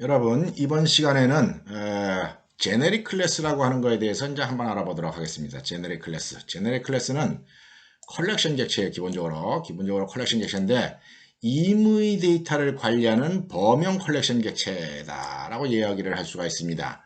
여러분, 이번 시간에는 제네릭 클래스라고 하는 거에 대해서 이제 한번 알아보도록 하겠습니다. 제네릭 클래스. 제네릭 클래스는 컬렉션 객체예요. 기본적으로 컬렉션 객체인데 임의 데이터를 관리하는 범용 컬렉션 객체다라고 이야기를 할 수가 있습니다.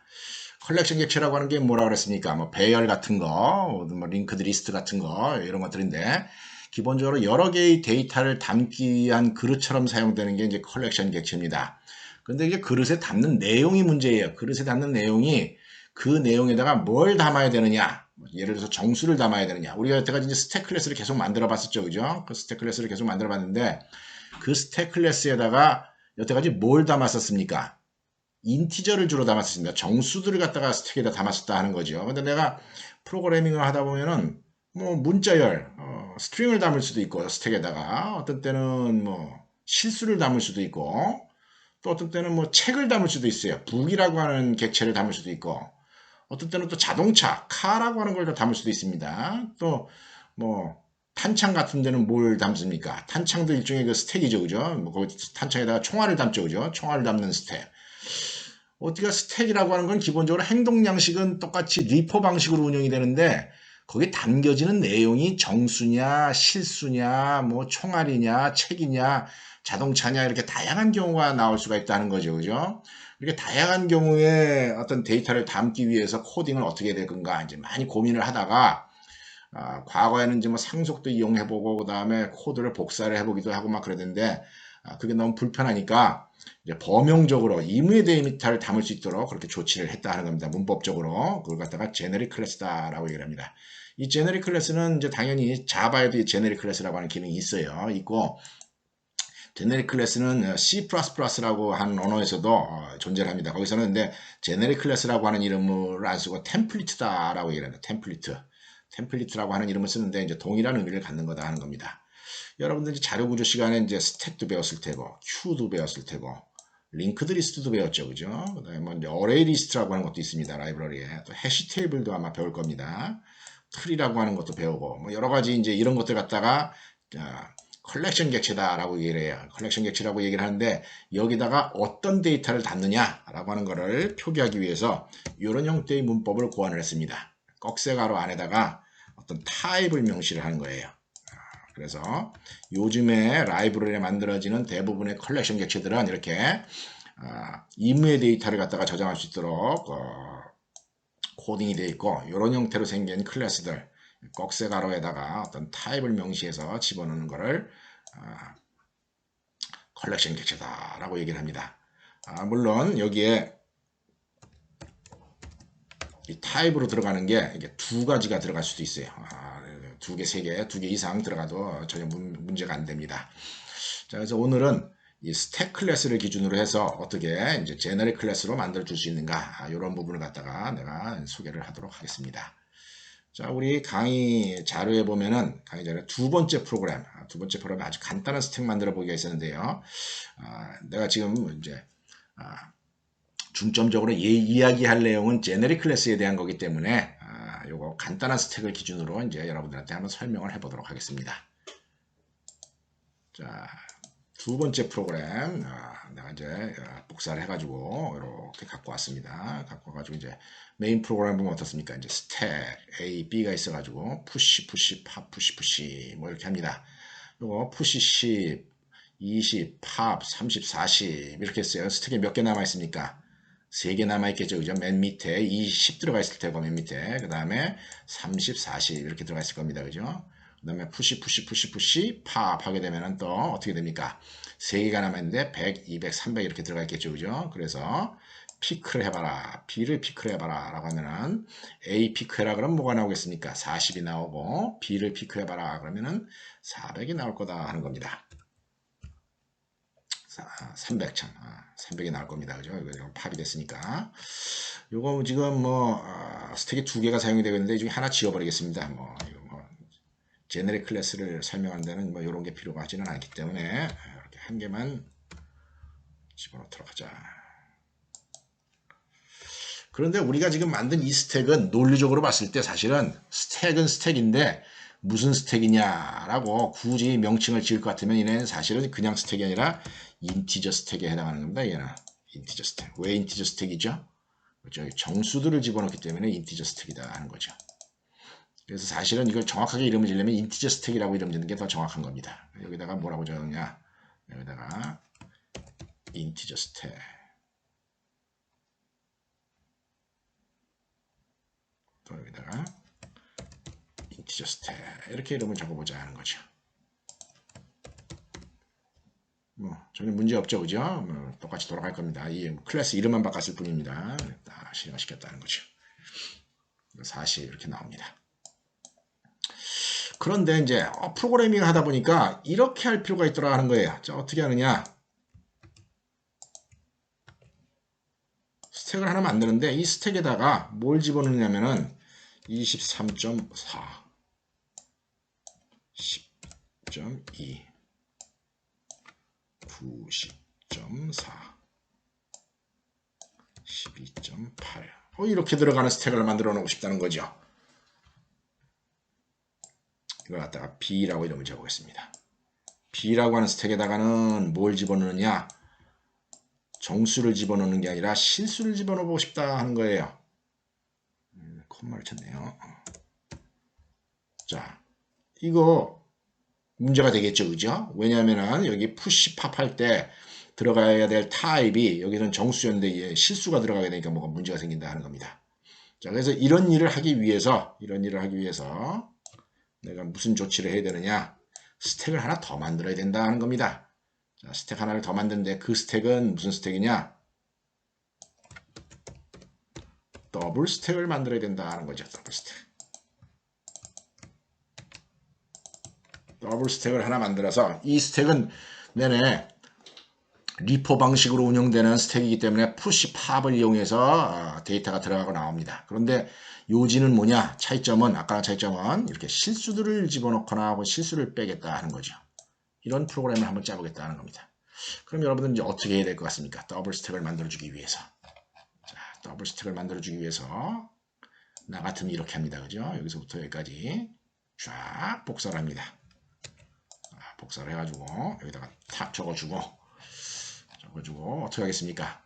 컬렉션 객체라고 하는 게 뭐라 그랬습니까? 뭐 배열 같은 거, 뭐 링크드 리스트 같은 거 이런 것들인데 기본적으로 여러 개의 데이터를 담기 위한 그릇처럼 사용되는 게 이제 컬렉션 객체입니다. 근데 이게 그릇에 담는 내용이 문제예요. 그릇에 담는 내용이 그 내용에다가 뭘 담아야 되느냐. 예를 들어서 정수를 담아야 되느냐. 우리가 여태까지 이제 스택 클래스를 계속 만들어 봤었죠. 그죠? 그 스택 클래스를 계속 만들어 봤는데 그 스택 클래스에다가 여태까지 뭘 담았었습니까? 인티저를 주로 담았습니다. 정수들을 갖다가 스택에다 담았었다 하는 거죠. 근데 내가 프로그래밍을 하다 보면은 뭐 문자열, 스트링을 담을 수도 있고 스택에다가 어떤 때는 뭐 실수를 담을 수도 있고 또 어떤 때는 뭐 책을 담을 수도 있어요. 북이라고 하는 객체를 담을 수도 있고 어떤 때는 또 자동차, 카라고 하는 걸 담을 수도 있습니다. 또 뭐 탄창 같은 데는 뭘 담습니까? 탄창도 일종의 그 스택이죠, 그죠? 뭐 거기 탄창에다가 총알을 담죠, 그죠? 총알을 담는 스택. 어디가 스택이라고 하는 건 기본적으로 행동 양식은 똑같이 리포 방식으로 운영이 되는데 거기에 담겨지는 내용이 정수냐, 실수냐, 뭐 총알이냐, 책이냐, 자동차냐 이렇게 다양한 경우가 나올 수가 있다는 거죠. 그죠? 이렇게 다양한 경우에 어떤 데이터를 담기 위해서 코딩을 어떻게 해야 될 건가 이제 많이 고민을 하다가 과거에는 이제 뭐 상속도 이용해보고 그다음에 코드를 복사를 해보기도 하고 막 그랬는데 그게 너무 불편하니까 이제 범용적으로 임의 데이터를 담을 수 있도록 그렇게 조치를 했다 하는 겁니다. 문법적으로 그걸 갖다가 제네릭 클래스다라고 얘기를 합니다. 이 제네릭 클래스는 이제 당연히 자바에도 이 제네릭 클래스라고 하는 기능이 있어요. 있고 제네릭 클래스는 C++라고 하는 언어에서도 존재를 합니다. 거기서는 근데 제네릭 클래스라고 하는 이름을 안 쓰고 템플릿다라고 얘기를 합니다. 템플릿라고 하는 이름을 쓰는데 이제 동일한 의미를 갖는 거다 하는 겁니다. 여러분들 이제 자료 구조 시간에 이제 스택도 배웠을 테고, 큐도 배웠을 테고, 링크드 리스트도 배웠죠, 그죠? 그다음에 뭐 이제 어레이 리스트라고 하는 것도 있습니다, 라이브러리에. 또 해시 테이블도 아마 배울 겁니다. 틀이라고 하는 것도 배우고, 뭐 여러 가지 이제 이런 것들 갖다가 컬렉션 객체다라고 얘기를 해요. 컬렉션 객체라고 얘기를 하는데 여기다가 어떤 데이터를 담느냐라고 하는 것을 표기하기 위해서 이런 형태의 문법을 고안을 했습니다. 꺽쇠가로 안에다가 어떤 타입을 명시를 하는 거예요. 그래서 요즘에 라이브러리에 만들어지는 대부분의 컬렉션 객체들은 이렇게 임의 데이터를 갖다가 저장할 수 있도록 코딩이 되어 있고 이런 형태로 생긴 클래스들 꺽쇠 가로에다가 어떤 타입을 명시해서 집어넣는 것을 컬렉션 객체다라고 얘기를 합니다. 물론 여기에 이 타입으로 들어가는 게 이게 두 가지가 들어갈 수도 있어요. 두 개, 세 개, 두 개 이상 들어가도 전혀 문제가 안 됩니다. 자, 그래서 오늘은 이 스택 클래스를 기준으로 해서 어떻게 이제 제너릭 클래스로 만들어 줄 수 있는가 이런 부분을 갖다가 내가 소개를 하도록 하겠습니다. 자, 우리 강의 자료에 보면은 강의 자료 두 번째 프로그램 아주 간단한 스택 만들어 보기가 있었는데요. 내가 지금 이제 중점적으로 이야기할 내용은 제네릭 클래스에 대한 거기 때문에 요거 간단한 스택을 기준으로 이제 여러분들한테 한번 설명을 해보도록 하겠습니다. 자, 두 번째 프로그램 내가 이제 복사를 해가지고 이렇게 갖고 왔습니다. 갖고 와가지고 이제 메인 프로그램 보면 어떻습니까? 이제 스택 A, B가 있어가지고 푸시, 팝, 푸시 뭐 이렇게 합니다. 요거 푸시 10, 20, 팝 30, 40 이렇게 했어요. 스택에 몇 개 남아 있습니까? 3개 남아있겠죠. 그죠? 맨 밑에 20 들어가 있을 테고, 맨 밑에. 그 다음에 30, 40 이렇게 들어가 있을 겁니다. 그죠? 그 다음에 푸시, 팝 하게 되면은 또 어떻게 됩니까? 3개가 남아있는데 100, 200, 300 이렇게 들어가 있겠죠. 그죠? 그래서 피크를 해봐라. B를 피크를 해봐라. 라고 하면은 A 피크해라. 그러면 뭐가 나오겠습니까? 40이 나오고 B를 피크해봐라. 그러면은 400이 나올 거다 하는 겁니다. 300 참, 300이 나올 겁니다. 그죠? 이거 팝이 됐으니까. 요거 지금 뭐, 스택이 두 개가 사용이 되고 있는데, 이 중에 하나 지워버리겠습니다. 뭐, 이거 뭐, 제네릭 클래스를 설명한 데는 뭐, 요런 게 필요가 하지는 않기 때문에, 이렇게 한 개만 집어넣도록 하자. 그런데 우리가 지금 만든 이 스택은 논리적으로 봤을 때 사실은 스택은 스택인데, 무슨 스택이냐라고 굳이 명칭을 지을 것 같으면 얘는 사실은 그냥 스택이 아니라 인티저 스택에 해당하는 겁니다. 얘는 인티저 스택. 왜 인티저 스택이죠? 그렇죠? 정수들을 집어넣기 때문에 인티저 스택이다 하는 거죠. 그래서 사실은 이걸 정확하게 이름을 지려면 인티저 스택이라고 이름 짓는 게 더 정확한 겁니다. 여기다가 뭐라고 적느냐? 여기다가 인티저 스택. 또 여기다가 인티저 스택. 이렇게 이름을 적어보자 하는 거죠. 뭐 전혀 문제 없죠, 그죠? 뭐 똑같이 돌아갈 겁니다. 이 클래스 이름만 바꿨을 뿐입니다. 다 실행시켰다는 거죠. 사실 이렇게 나옵니다. 그런데 이제 프로그래밍을 하다 보니까 이렇게 할 필요가 있더라 하는 거예요. 자, 어떻게 하느냐? 스택을 하나 만드는데 이 스택에다가 뭘 집어넣느냐면은 23.4, 10.2, 90.4, 12.8 이렇게 들어가는 스택을 만들어 놓고 싶다는 거죠. 이걸 갖다가 B라고 이름을 적어보겠습니다. B라고 하는 스택에다가는 뭘 집어넣느냐? 정수를 집어넣는 게 아니라 실수를 집어넣고 싶다 하는 거예요. 콤마를 쳤네요. 자, 이거 문제가 되겠죠, 그죠? 왜냐하면 여기 푸시 팝 할 때 들어가야 될 타입이 여기는 정수였는데 실수가 들어가게 되니까 뭐가 문제가 생긴다 하는 겁니다. 자, 그래서 이런 일을 하기 위해서 내가 무슨 조치를 해야 되느냐? 스택을 하나 더 만들어야 된다 하는 겁니다. 자, 스택 하나를 더 만드는데 그 스택은 무슨 스택이냐? 더블 스택을 만들어야 된다 하는 거죠. 더블 스택. 더블 스택을 하나 만들어서 이 스택은 내내 리포 방식으로 운영되는 스택이기 때문에 푸시 팝을 이용해서 데이터가 들어가고 나옵니다. 그런데 요지는 뭐냐? 차이점은 아까랑 차이점은 이렇게 실수들을 집어넣거나 하고 실수를 빼겠다 하는 거죠. 이런 프로그램을 한번 짜보겠다 하는 겁니다. 그럼 여러분들은 이제 어떻게 해야 될 것 같습니까? 더블 스택을 만들어주기 위해서. 자, 더블 스택을 만들어주기 위해서 나 같으면 이렇게 합니다. 그죠? 여기서부터 여기까지 쫙 복사를 합니다. 복사를 해가지고 여기다가 탁 적어주고 어떻게 하겠습니까?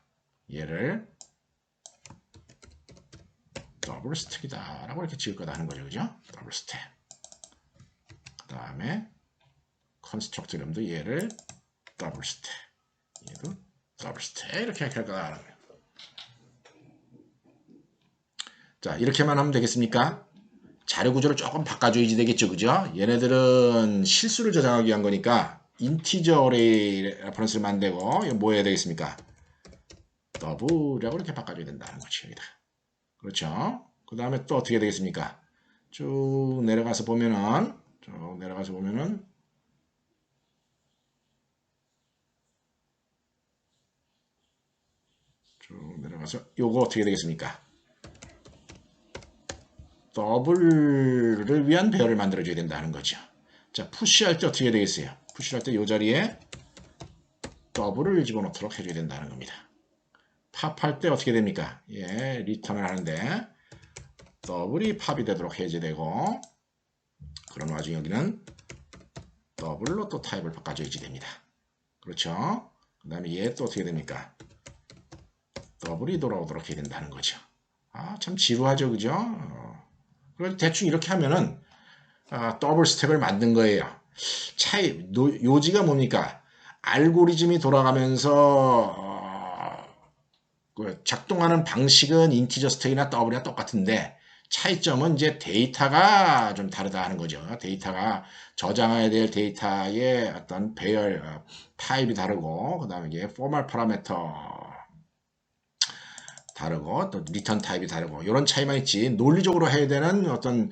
얘를 더블 스택이다 라고 이렇게 지을 거다 하는 거죠. 그죠? 더블 스택. 그 다음에 컨스트럭트 이름도 얘를 더블 스택. 얘도 더블 스택 이렇게 할 거다 하는 거예요. 자, 이렇게만 하면 되겠습니까? 자료 구조를 조금 바꿔줘야지 되겠죠. 그죠? 얘네들은 실수를 저장하기 위한 거니까 인티저 어레이 레퍼런스를 만들고 이거 뭐 해야 되겠습니까? 더블이라고 이렇게 바꿔줘야 된다는 거죠. 여기다. 그렇죠? 그 다음에 또 어떻게 되겠습니까? 쭉 내려가서 보면은 쭉 내려가서 요거 어떻게 되겠습니까? 더블을 위한 배열을 만들어줘야 된다는 거죠. 자, 푸시할 때 어떻게 되겠어요? 푸시할 때 이 자리에 더블을 집어넣도록 해줘야 된다는 겁니다. 팝할 때 어떻게 됩니까? 예, 리턴을 하는데 더블이 팝이 되도록 해줘야 되고 그런 와중에 여기는 더블로 또 타입을 바꿔줘야지 됩니다. 그렇죠? 그 다음에 얘 또 어떻게 됩니까? 더블이 돌아오도록 해야 된다는 거죠. 아, 참 지루하죠, 그죠? 그래서 대충 이렇게 하면은 더블 스택을 만든 거예요. 요지가 뭡니까? 알고리즘이 돌아가면서 작동하는 방식은 인티저 스택이나 더블이나 똑같은데 차이점은 이제 데이터가 좀 다르다 하는 거죠. 데이터가 저장해야 될 데이터의 어떤 배열 타입이 다르고 그 다음에 이게 포멀 파라미터 다르고 또 리턴 타입이 다르고 이런 차이만 있지 논리적으로 해야 되는 어떤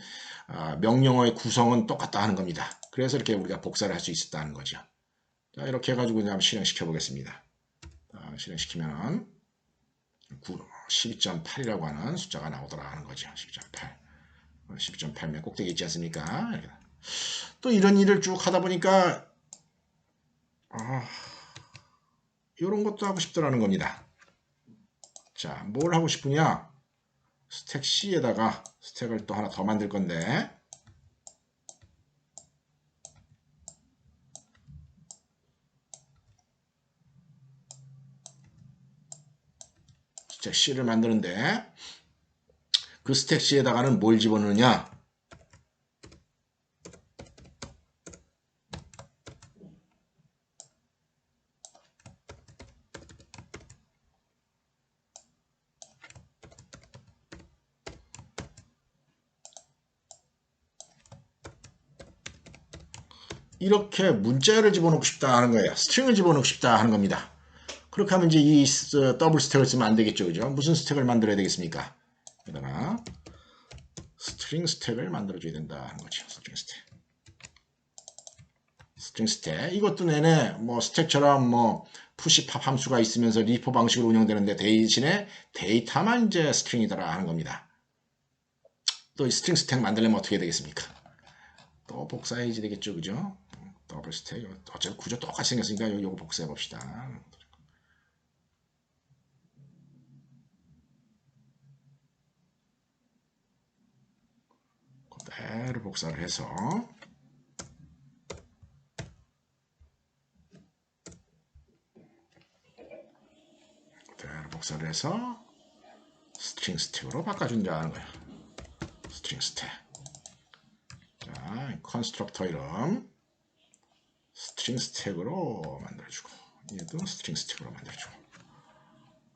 명령어의 구성은 똑같다 하는 겁니다. 그래서 이렇게 우리가 복사를 할 수 있었다는 거죠. 자, 이렇게 해가지고 한번 실행시켜 보겠습니다. 실행시키면 12.8이라고 하는 숫자가 나오더라 하는 거죠. 12.8. 12.8면 꼭대기 있지 않습니까? 또 이런 일을 쭉 하다 보니까 이런 것도 하고 싶더라는 겁니다. 자, 뭘 하고 싶으냐? 스택 C에다가 스택을 또 하나 더 만들 건데 스택 C를 만드는데 그 스택 C에다가는 뭘 집어넣느냐? 이렇게 문자열을 집어넣고 싶다 하는 거예요. 스트링을 집어넣고 싶다 하는 겁니다. 그렇게 하면 이제 이 더블 스택을 쓰면 안 되겠죠. 그죠? 무슨 스택을 만들어야 되겠습니까? 여기다가 스트링 스택을 만들어줘야 된다 하는 거죠. 스트링 스택. 스트링 스택. 이것도 내내 뭐 스택처럼 뭐 푸시 팝 함수가 있으면서 리포 방식으로 운영되는데 대신에 데이터만 이제 스트링이더라 하는 겁니다. 또 이 스트링 스택 만들려면 어떻게 되겠습니까? 또 복사해야지 되겠죠. 그죠? 더블 스택. 어차피 구조 똑같이 생겼으니까 요거 복사해 봅시다. 그대로 복사를 해서 그대로 복사를 해서 스트링 스택으로 바꿔준다는 거예요. 스트링 스택. 자, 컨스트럭터 이름 스트링 스택으로 만들어주고 얘도 스트링 스택으로 만들어주고.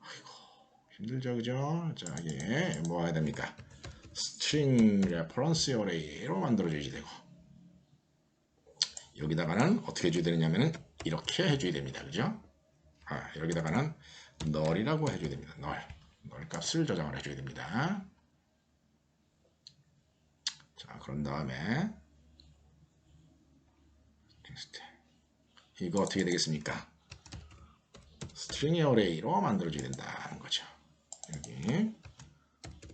아이고 힘들죠, 그죠? 자, 이게 뭐 해야 됩니까? 스트링 레퍼런스 어레이로 만들어줘야지 되고 여기다가는 어떻게 해줘야 되느냐면은 이렇게 해줘야 됩니다, 그죠? 여기다가는 널이라고 해줘야 됩니다. 널 값을 저장을 해줘야 됩니다. 자, 그런 다음에 이거 어떻게 되겠습니까? 스트링 어레이로 만들어줘야 된다는 거죠. 여기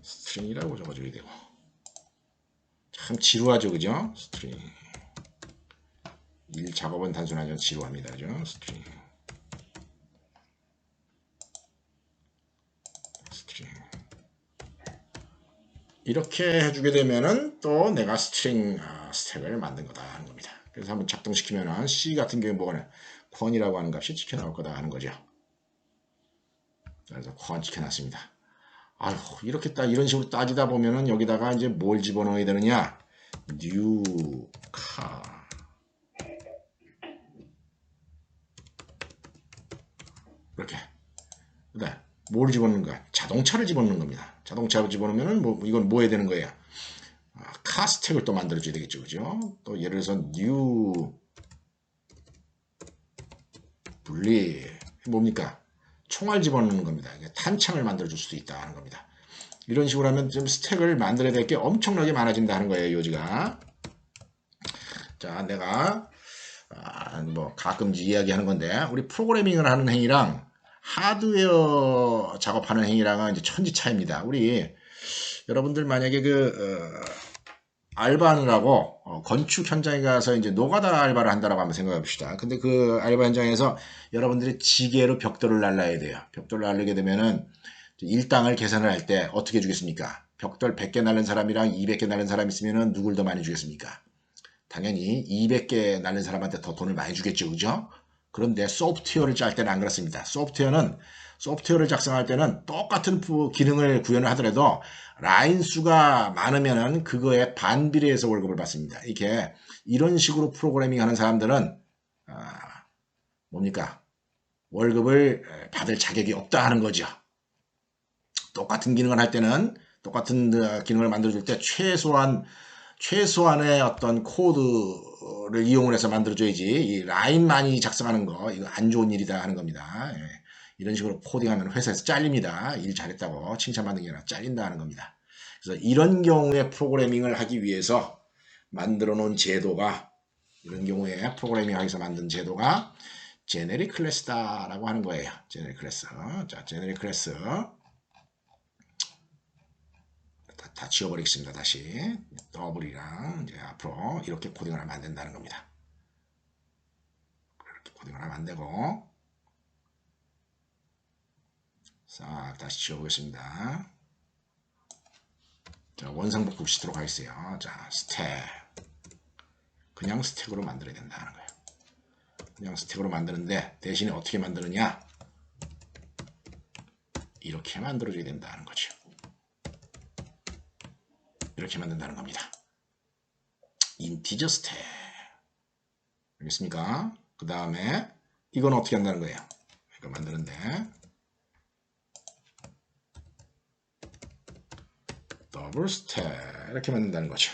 스트링이라고 적어줘야 되고 참 지루하죠, 그죠? 스트링 일 작업은 단순하지만 지루합니다, 그죠? 스트링 이렇게 해주게 되면은 또 내가 스트링 스택을 만든 거다 하는 겁니다. 그래서 한번 작동시키면은 C 같은 경우에 뭐가 퀀이라고 하는 값이 찍혀 나올 거다 하는 거죠. 그래서 퀀 찍혀놨습니다. 아휴, 이렇게 이런 식으로 따지다 보면은 여기다가 이제 뭘 집어넣어야 되느냐? new car. 이렇게. 네. 뭘 집어넣는 거야? 자동차를 집어넣는 겁니다. 자동차를 집어넣으면은 뭐, 이건 뭐 해야 되는 거예요? 카 스택을 또 만들어줘야 되겠죠. 그죠? 또 예를 들어서 new 분리. 뭡니까? 총알 집어넣는 겁니다. 탄창을 만들어줄 수도 있다 하는 겁니다. 이런 식으로 하면 좀 스택을 만들어야 될 게 엄청나게 많아진다는 거예요. 요지가. 자, 내가 뭐 가끔 이야기하는 건데 우리 프로그래밍을 하는 행위랑 하드웨어 작업하는 행위랑은 이제 천지 차이입니다. 우리 여러분들 만약에 알바하느라고 건축 현장에 가서 이제 노가다 알바를 한다라고 한번 생각해 봅시다. 근데 그 알바 현장에서 여러분들이 지게로 벽돌을 날라야 돼요. 벽돌을 날리게 되면은 일당을 계산을 할 때 어떻게 주겠습니까? 벽돌 100개 날린 사람이랑 200개 날린 사람 있으면은 누굴 더 많이 주겠습니까? 당연히 200개 날린 사람한테 더 돈을 많이 주겠죠. 그죠? 그런데 소프트웨어를 짤 때는 안 그렇습니다. 소프트웨어를 작성할 때는 똑같은 기능을 구현을 하더라도 라인 수가 많으면은 그거에 반비례해서 월급을 받습니다. 이렇게 이런 식으로 프로그래밍 하는 사람들은 뭡니까? 월급을 받을 자격이 없다 하는 거죠. 똑같은 기능을 할 때는 똑같은 기능을 만들어줄 때 최소한의 어떤 코드를 이용을 해서 만들어줘야지 이 라인 많이 작성하는 거 이거 안 좋은 일이다 하는 겁니다. 예. 이런 식으로 코딩하면 회사에서 잘립니다. 일 잘했다고 칭찬받는 게 아니라 잘린다 하는 겁니다. 그래서 이런 경우에 프로그래밍을 하기 위해서 만들어 놓은 제도가 이런 경우에 프로그래밍 하기 위해서 만든 제도가 제네릭 클래스다라고 하는 거예요. 제네릭 클래스. 자, 제네릭 클래스 다 지워버리겠습니다. 다시 더블이랑 이제 앞으로 이렇게 코딩을 하면 안 된다는 겁니다. 이렇게 코딩을 하면 안 되고 싹 다시 지워보겠습니다. 자, 원상복구 시도록 하겠어요. 자, 스택 그냥 스택으로 만들어야 된다는 거예요. 그냥 스택으로 만드는데 대신에 어떻게 만드느냐? 이렇게 만들어줘야 된다는 거죠. 이렇게 만든다는 겁니다. 인티저 스택. 알겠습니까? 그 다음에 이건 어떻게 한다는 거예요? 이거 만드는데 더블 스택 이렇게 만든다는 거죠.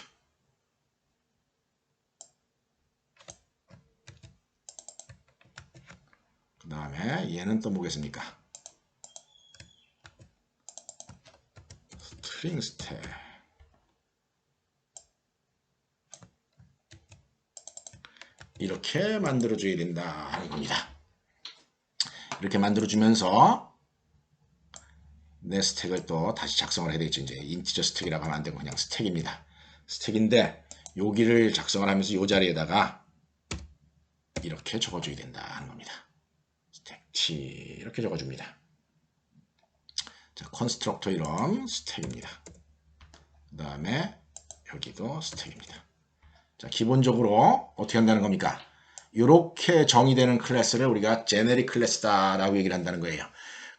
그 다음에 얘는 또 뭐겠습니까? 스트링 스택. 이렇게 만들어줘야 된다 하는 겁니다. 이렇게 만들어주면서 내 스택을 또 다시 작성을 해야 되겠죠. 이제 인티저 스택이라고 하면 안 되고 그냥 스택입니다. 스택인데 여기를 작성을 하면서 이 자리에다가 이렇게 적어줘야 된다 하는 겁니다. 스택 T 이렇게 적어줍니다. 자, 컨스트럭터 이름 스택입니다. 그 다음에 여기도 스택입니다. 자, 기본적으로 어떻게 한다는 겁니까? 이렇게 정의되는 클래스를 우리가 제네릭 클래스다라고 얘기를 한다는 거예요.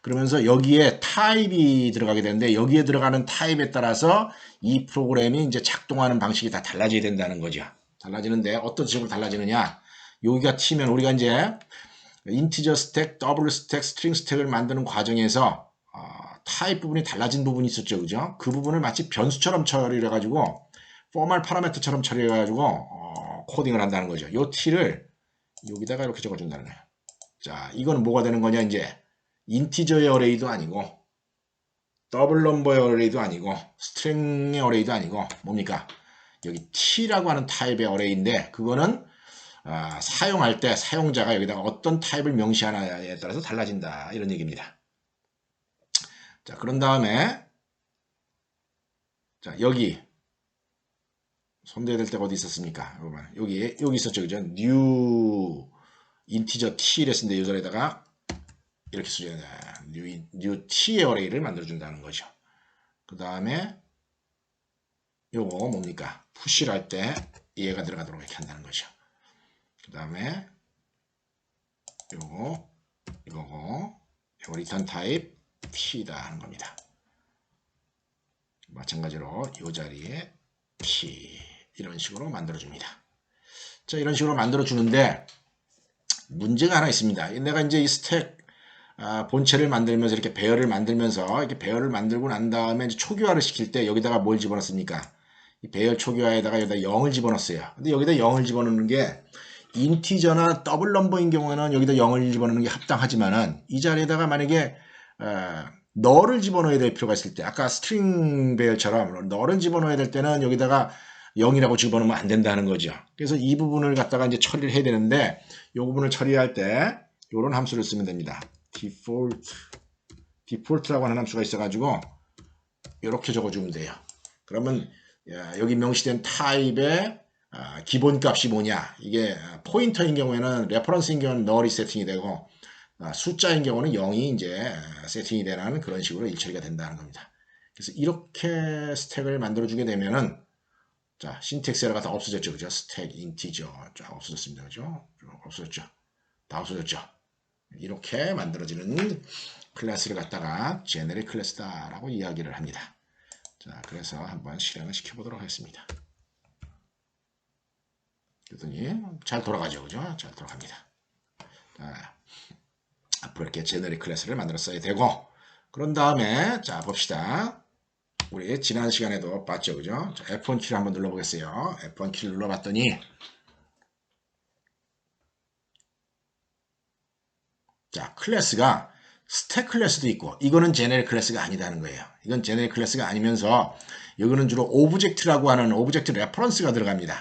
그러면서 여기에 타입이 들어가게 되는데 여기에 들어가는 타입에 따라서 이 프로그램이 이제 작동하는 방식이 다 달라져야 된다는 거죠. 달라지는데 어떤 식으로 달라지느냐? 여기가 T면 우리가 이제 인티저 스택, 더블 스택, 스트링 스택을 만드는 과정에서 타입 부분이 달라진 부분이 있었죠. 그죠? 그 부분을 마치 변수처럼 처리를 해가지고 포멀 파라미터처럼 처리해가지고 코딩을 한다는 거죠. 이 T를 여기다가 이렇게 적어준다는 거예요. 자, 이거는 뭐가 되는 거냐 이제 인티저의 어레이도 아니고 더블 넘버의 어레이도 아니고 스트링의 어레이도 아니고 뭡니까? 여기 T라고 하는 타입의 어레이인데 그거는 사용할 때 사용자가 여기다가 어떤 타입을 명시하느냐에 따라서 달라진다 이런 얘기입니다. 자, 그런 다음에 자, 여기 손대야 될 때가 어디 있었습니까? 여기 있었죠. 그죠? new 인티저 t 이랬는데 이 자리에다가 이렇게 써줘야 돼. new t의 어레이를 만들어준다는 거죠. 그 다음에 요거 뭡니까? 푸시를 할 때 얘가 들어가도록 이렇게 한다는 거죠. 그 다음에 요거 이거고 요 리턴 타입 t다 하는 겁니다. 마찬가지로 이 자리에 t 이런 식으로 만들어줍니다. 자, 이런 식으로 만들어주는데 문제가 하나 있습니다. 내가 이제 이 스택 본체를 만들면서 이렇게 배열을 만들면서 이렇게 배열을 만들고 난 다음에 이제 초기화를 시킬 때 여기다가 뭘 집어넣습니까? 이 배열 초기화에다가 여기다 0을 집어넣었어요. 근데 여기다 0을 집어넣는 게 인티저나 더블 넘버인 경우에는 여기다 0을 집어넣는 게 합당하지만은 이 자리에다가 만약에 널을 집어넣어야 될 필요가 있을 때 아까 스트링 배열처럼 널을 집어넣어야 될 때는 여기다가 0이라고 집어넣으면 안 된다는 거죠. 그래서 이 부분을 갖다가 이제 처리를 해야 되는데 이 부분을 처리할 때 이런 함수를 쓰면 됩니다. default라고 하는 함수가 있어가지고 이렇게 적어주면 돼요. 그러면 여기 명시된 타입의 기본값이 뭐냐? 이게 포인터인 경우에는 레퍼런스인 경우는 null이 세팅이 되고 숫자인 경우는 0이 이제 세팅이 되는 그런 식으로 일처리가 된다는 겁니다. 그래서 이렇게 스택을 만들어주게 되면은 자, 신텍스 에러가 다 없어졌죠. 그죠? 스택, 인티저 쫙 없어졌습니다. 그죠? 없어졌죠. 다 없어졌죠. 이렇게 만들어지는 클래스를 갖다가 제네릭 클래스다라고 이야기를 합니다. 자, 그래서 한번 실행을 시켜보도록 하겠습니다. 그랬더니 잘 돌아가죠. 그죠? 잘 돌아갑니다. 자, 앞으로 이렇게 제네릭 클래스를 만들었어야 되고 그런 다음에 자, 봅시다. 우리 지난 시간에도 봤죠. 그죠? 자, F1 키를 한번 눌러보겠어요. F1 키를 눌러봤더니 자, 클래스가 스택 클래스도 있고 이거는 제네릭 클래스가 아니다는 거예요. 이건 제네릭 클래스가 아니면서 이거는 주로 오브젝트라고 하는 오브젝트 레퍼런스가 들어갑니다.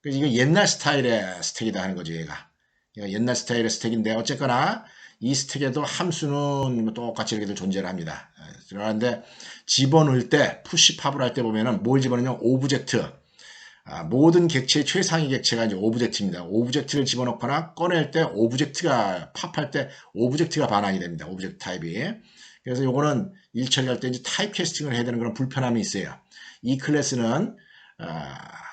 그래서 이거 옛날 스타일의 스택이다 하는 거죠. 얘가 옛날 스타일의 스택인데 어쨌거나 이 스택에도 함수는 똑같이 이렇게 존재를 합니다. 그런데 집어넣을 때 푸시 팝을 할 때 보면은 뭘 집어넣냐 오브젝트 모든 객체의 최상위 객체가 이제 오브젝트입니다. 오브젝트를 집어넣거나 꺼낼 때 오브젝트가 팝할 때 오브젝트가 반환이 됩니다. 오브젝트 타입이. 그래서 요거는 일 처리할 때 이제 타입 캐스팅을 해야 되는 그런 불편함이 있어요. 이 클래스는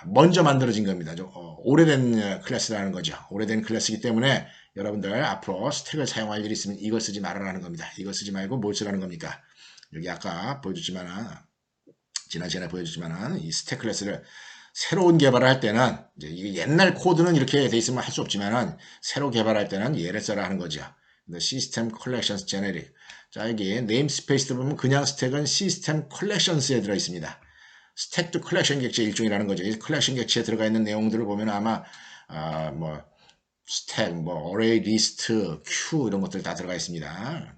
먼저 만들어진 겁니다. 좀 오래된 클래스라는 거죠. 오래된 클래스이기 때문에 여러분들 앞으로 스택을 사용할 일이 있으면 이걸 쓰지 말아라는 겁니다. 이걸 쓰지 말고 뭘 쓰라는 겁니까? 여기 아까 보여줬지만은 지난 시간에 보여줬지만은 이 스택 클래스를 새로운 개발을 할 때는 이제 이게 옛날 코드는 이렇게 돼 있으면 할 수 없지만은 새로 개발할 때는 얘를 써라 하는 거죠. 시스템 컬렉션스 제네릭. 자, 여기 네임스페이스도 보면 그냥 스택은 시스템 컬렉션스에 들어 있습니다. 스택도 컬렉션 객체 일종이라는 거죠. 이 컬렉션 객체에 들어가 있는 내용들을 보면 아마 뭐 스택, 뭐 어레이, 리스트, 큐 이런 것들 다 들어가 있습니다.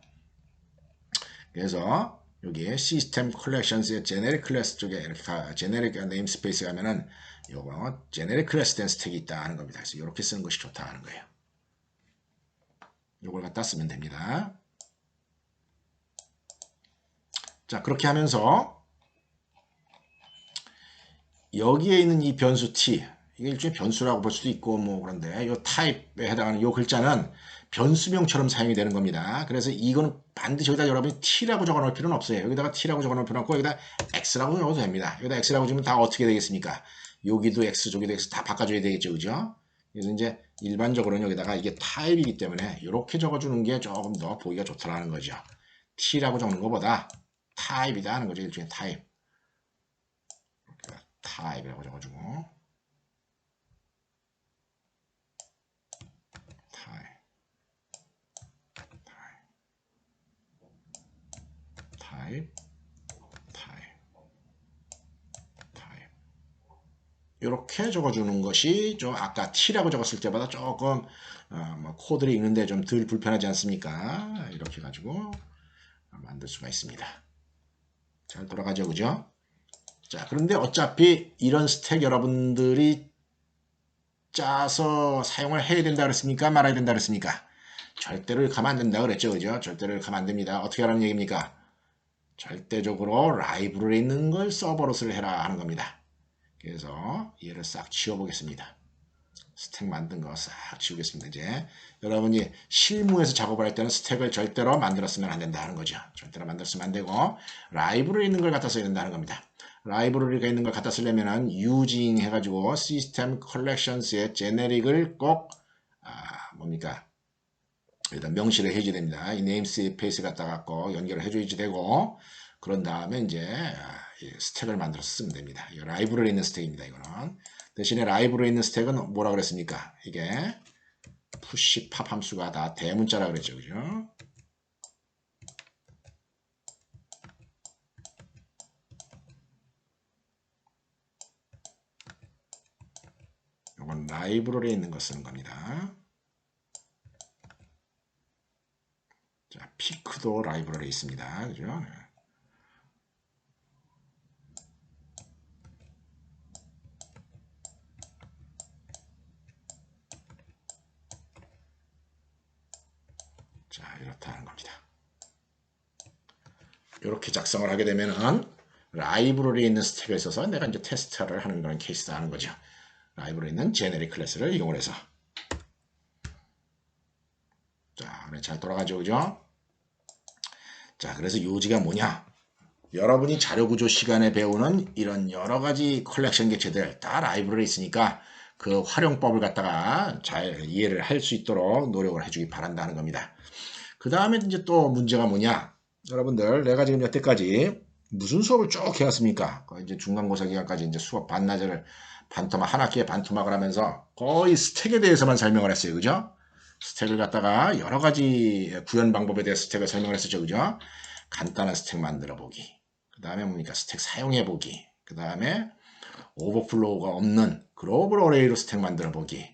그래서 여기 시스템 컬렉션스의 제네릭 클래스 쪽에 이렇게 제네릭 네임스페이스 가면은 요거 제네릭 클래스 된 스택이 있다 하는 겁니다. 그래서 이렇게 쓰는 것이 좋다 하는 거예요. 요걸 갖다 쓰면 됩니다. 자, 그렇게 하면서 여기에 있는 이 변수 t, 이게 일종의 변수라고 볼 수도 있고 뭐 그런데 이 타입에 해당하는 이 글자는 변수명처럼 사용이 되는 겁니다. 그래서 이거는 반드시 여기다 여러분이 t라고 적어 놓을 필요는 없어요. 여기다가 t라고 적어 놓을 필요는 없고 여기다 x라고 적어도 됩니다. 여기다 x라고 주면 다 어떻게 되겠습니까? 여기도 x, 저기도 x 다 바꿔줘야 되겠죠, 그죠? 그래서 이제 일반적으로는 여기다가 이게 타입이기 때문에 이렇게 적어주는 게 조금 더 보기가 좋다라는 거죠. t라고 적는 것보다 타입이다 하는 거죠. 일종의 타입. 타입이라고 적어주고 타입 이렇게 적어주는 것이 좀 아까 t라고 적었을 때보다 조금 뭐 코드를 읽는데 좀 덜 불편하지 않습니까? 이렇게 가지고 만들 수가 있습니다. 잘 돌아가죠, 그죠? 자, 그런데 어차피 이런 스택 여러분들이 짜서 사용을 해야 된다 그랬습니까? 말아야 된다 그랬습니까? 절대로 가면 안 된다 그랬죠, 그죠? 절대로 가면 안 됩니다. 어떻게 하라는 얘기입니까? 절대적으로 라이브러리에 있는 걸 서버로스를 해라 하는 겁니다. 그래서 얘를 싹 지워보겠습니다. 스택 만든 거 싹 지우겠습니다. 이제 여러분이 실무에서 작업을 할 때는 스택을 절대로 만들었으면 안 된다는 거죠. 절대로 만들었으면 안 되고 라이브러리에 있는 걸 갖다 써야 된다는 겁니다. 라이브러리가 있는 걸 갖다 쓰려면은 using 해가지고 시스템 컬렉션스의 제네릭을 꼭 뭡니까? 일단 명시를 해줘야 됩니다. 이 네임스페이스 갖다가 꼭 연결을 해줘야지 되고 그런 다음에 이제 스택을 만들어서 쓰면 됩니다. 이 라이브러리에 있는 스택입니다. 이거는 대신에 라이브러리에 있는 스택은 뭐라 그랬습니까? 이게 푸시 팝 함수가 다 대문자라 그랬죠, 그죠? 이건 라이브러리에 있는 거 쓰는 겁니다. 자, 피크도 라이브러리에 있습니다, 그죠? 자, 이렇다는 겁니다. 이렇게 작성을 하게 되면은 라이브러리에 있는 스택을 써서 내가 이제 테스트를 하는 그런 케이스다 하는 거죠. 라이브러리에 있는 제네릭 클래스를 이용을 해서. 자, 잘 돌아가죠, 그죠? 자, 그래서 요지가 뭐냐? 여러분이 자료구조 시간에 배우는 이런 여러 가지 컬렉션 객체들 다 라이브러리에 있으니까 그 활용법을 갖다가 잘 이해를 할 수 있도록 노력을 해주기 바란다는 겁니다. 그 다음에 이제 또 문제가 뭐냐? 여러분들, 내가 지금 여태까지 무슨 수업을 쭉 해왔습니까? 이제 중간고사 기간까지 이제 수업 반나절을 반토막, 한 학기에 반토막을 하면서 거의 스택에 대해서만 설명을 했어요. 그죠? 스택을 갖다가 여러 가지 구현 방법에 대해서 스택을 설명을 했었죠. 그죠? 간단한 스택 만들어 보기. 그 다음에 뭡니까? 스택 사용해 보기. 그 다음에 오버플로우가 없는 글로벌 어레이로 스택 만들어 보기.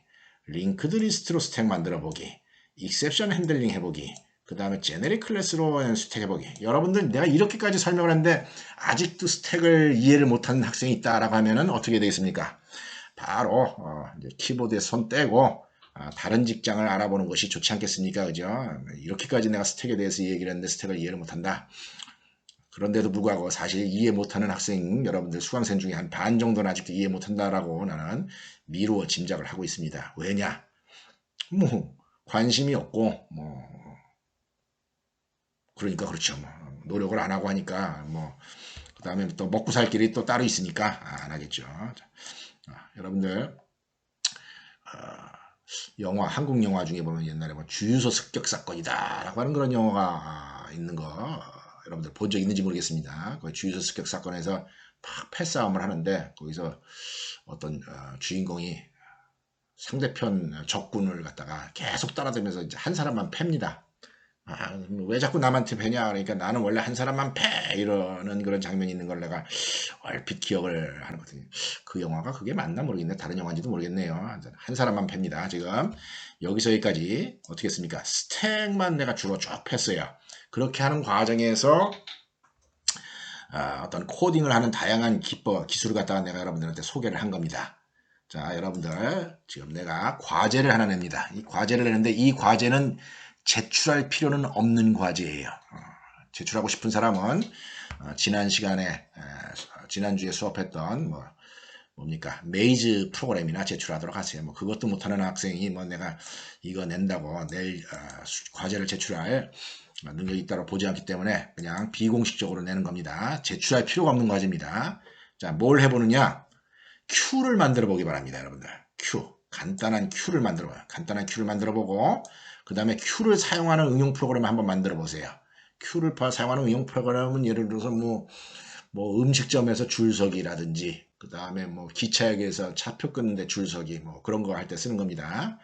링크드 리스트로 스택 만들어 보기. 익셉션 핸들링 해보기. 그 다음에 제네릭 클래스로 스택 해보기. 여러분들 내가 이렇게까지 설명을 했는데 아직도 스택을 이해를 못하는 학생이 있다라고 하면은 어떻게 되겠습니까? 바로 이제 키보드에 손 떼고 다른 직장을 알아보는 것이 좋지 않겠습니까? 그죠? 이렇게까지 내가 스택에 대해서 얘기를 했는데 스택을 이해를 못한다. 그런데도 불구하고 사실 이해 못하는 학생 여러분들 수강생 중에 한 반 정도는 아직도 이해 못한다라고 나는 미루어 짐작을 하고 있습니다. 왜냐? 뭐 관심이 없고 뭐 그러니까 그렇죠. 뭐 노력을 안 하고 하니까 뭐 그 다음에 또 먹고 살 길이 또 따로 있으니까 안 하겠죠. 여러분들 영화, 한국 영화 중에 보면 옛날에 뭐 주유소 습격 사건이다 라고 하는 그런 영화가 있는 거 여러분들 본 적 있는지 모르겠습니다. 그 주유소 습격 사건에서 막 패싸움을 하는데 거기서 어떤 주인공이 상대편 적군을 갖다가 계속 따라다니면서 이제 한 사람만 팹니다. 왜 자꾸 남한테 패냐? 그러니까 나는 원래 한 사람만 패! 이러는 그런 장면이 있는 걸 내가 얼핏 기억을 하는 것 같아요. 그 영화가 그게 맞나 모르겠네. 다른 영화인지도 모르겠네요. 한 사람만 팹니다. 지금 여기서 여기까지 어떻게 했습니까? 스택만 내가 주로 쭉 팼어요. 그렇게 하는 과정에서 어떤 코딩을 하는 다양한 기술을 갖다가 내가 여러분들한테 소개를 한 겁니다. 자, 여러분들 지금 내가 과제를 하나 냅니다. 이 과제를 내는데 이 과제는 제출할 필요는 없는 과제예요. 제출하고 싶은 사람은 지난 시간에 지난주에 수업했던 뭡니까 메이즈 프로그램이나 제출하도록 하세요. 뭐 그것도 못하는 학생이 뭐 내가 이거 낸다고 내일 과제를 제출할 능력이 있다고 보지 않기 때문에 그냥 비공식적으로 내는 겁니다. 제출할 필요가 없는 과제입니다. 자, 뭘 해보느냐? 큐를 만들어 보기 바랍니다. 여러분들 큐, 간단한 큐를 만들어 봐요. 간단한 큐를 만들어 보고 그 다음에 큐를 사용하는 응용 프로그램을 한번 만들어 보세요. 큐를 사용하는 응용 프로그램은 예를 들어서 뭐 음식점에서 줄서기라든지 그 다음에 뭐 기차역에서 차표 끊는데 줄서기 뭐 그런 거 할 때 쓰는 겁니다.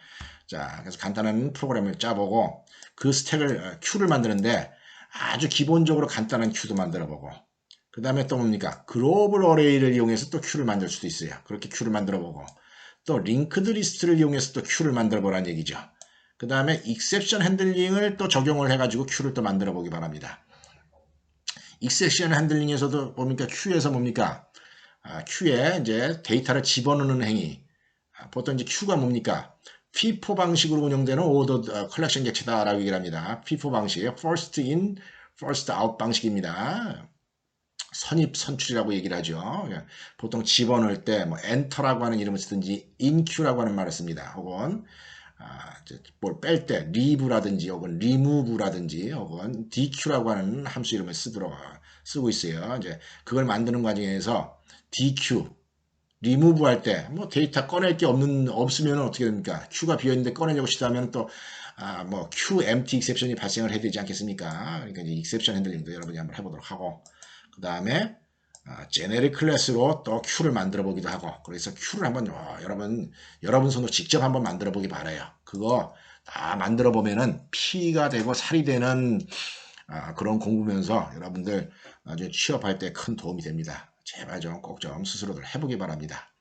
자, 그래서 간단한 프로그램을 짜보고 그 스택을 큐를 만드는데 아주 기본적으로 간단한 큐도 만들어 보고 그 다음에 또 뭡니까? 글로벌 어레이를 이용해서 또 큐를 만들 수도 있어요. 그렇게 큐를 만들어 보고 또 링크드 리스트를 이용해서 또 큐를 만들어 보라는 얘기죠. 그 다음에 익셉션 핸들링을 또 적용을 해가지고 큐를 또 만들어 보기 바랍니다. 익셉션 핸들링에서도 뭡니까? 큐에서 뭡니까? 큐에 이제 데이터를 집어넣는 행위. 보통 이제 큐가 뭡니까? FIFO 방식으로 운영되는 오더 컬렉션 객체다라고 얘기를 합니다. FIFO 방식, first in, first out 방식입니다. 선입 선출이라고 얘기를 하죠. 보통 집어넣을 때 뭐 엔터라고 하는 이름을 쓰든지 인큐라고 하는 말을 씁니다. 혹은 뭘 뺄 때 리브라든지 혹은 리무브라든지 혹은 DQ라고 하는 함수 이름을 쓰고 있어요. 이제 그걸 만드는 과정에서 DQ 리무브 할 때 뭐 데이터 꺼낼 게 없으면 어떻게 됩니까? Q가 비어 있는데 꺼내려고 시도하면 또 뭐 Q empty exception이 발생을 해야 되지 않겠습니까? 그러니까 이제 exception 핸들링도 여러분이 한번 해보도록 하고 그 다음에 제네릭 클래스로 또 큐를 만들어 보기도 하고 그래서 큐를 한번 여러분 손으로 직접 한번 만들어 보기 바라요. 그거 다 만들어 보면은 피가 되고 살이 되는 그런 공부면서 여러분들 나중에 취업할 때 큰 도움이 됩니다. 제발 좀 꼭 좀 스스로들 해보기 바랍니다.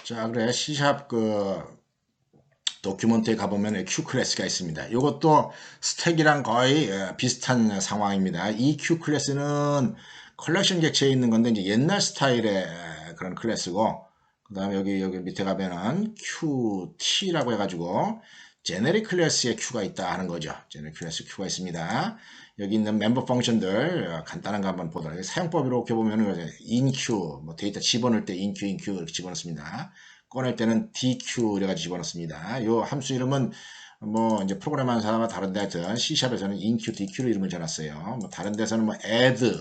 자, 그래 C샵 도큐먼트에 가보면 Q 클래스가 있습니다. 이것도 스택이랑 거의 비슷한 상황입니다. 이 Q 클래스는 컬렉션 객체에 있는 건데 이제 옛날 스타일의 그런 클래스고 그 다음에 여기 밑에 가면은 QT라고 해가지고 제네릭 클래스의 Q가 있다 하는 거죠. 제네릭 클래스 Q가 있습니다. 여기 있는 멤버 펑션들 간단한 거 한번 보도록 사용법 이렇게 보면은 inQ 뭐 데이터 집어넣을 때 inQ 이렇게 집어넣습니다. 꺼낼 때는 DQ 이래가지고 집어넣습니다. 요 함수 이름은 뭐 이제 프로그램하는 사람과 다른데 하여튼 C샵에서는 inQ, DQ로 이름을 지어놨어요. 뭐 다른 데서는 뭐 add,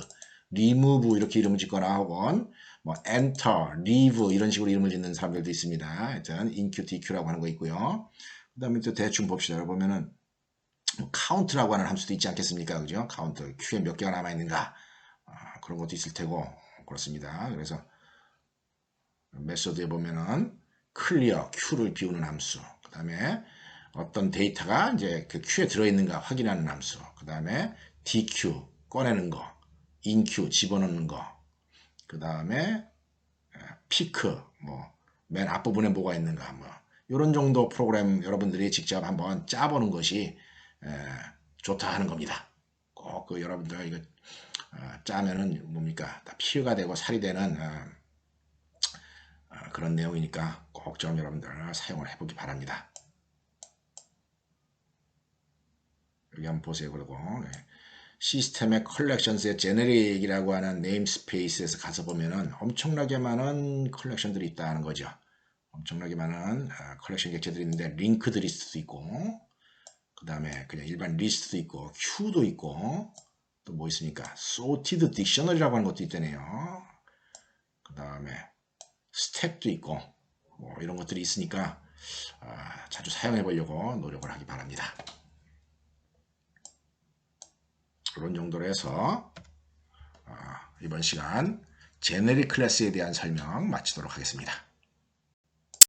remove 이렇게 이름을 짓거나 혹은 뭐 enter, leave 이런 식으로 이름을 짓는 사람들도 있습니다. 하여튼 inQ, DQ라고 하는 거 있고요. 그 다음에 또 대충 봅시다. 여기 보면은 count라고 하는 함수도 있지 않겠습니까? 그죠? count, Q에 몇 개가 남아있는가 그런 것도 있을 테고 그렇습니다. 그래서 메소드에 보면은 clear, Q를 비우는 함수 그 다음에 어떤 데이터가 이제 그 Q에 들어있는가 확인하는 함수 그 다음에 DQ, 꺼내는 거 inQ, 집어넣는 거그 다음에 pick, 뭐 맨 앞부분에 뭐가 있는가 뭐 이런 정도 프로그램 여러분들이 직접 한번 짜보는 것이 좋다 하는 겁니다. 꼭 그 여러분들 이거 짜면은 뭡니까 다 피가 되고 살이 되는 그런 내용이니까 꼭 좀 여러분들 사용을 해보기 바랍니다. 여기 한번 보세요. 그리고 시스템의 컬렉션스의 제네릭이라고 하는 네임스페이스에서 가서 보면은 엄청나게 많은 컬렉션들이 있다는 거죠. 엄청나게 많은 컬렉션 객체들이 있는데 링크드 리스트도 있고 그 다음에 그냥 일반 리스트도 있고 큐도 있고 또 뭐 있습니까? sorted dictionary라고 하는 것도 있다네요. 그 다음에 스텝도 있고 뭐 이런 것들이 있으니까 자주 사용해 보려고 노력을 하기 바랍니다. 그런 정도로 해서 이번 시간 제네릭 클래스에 대한 설명 마치도록 하겠습니다.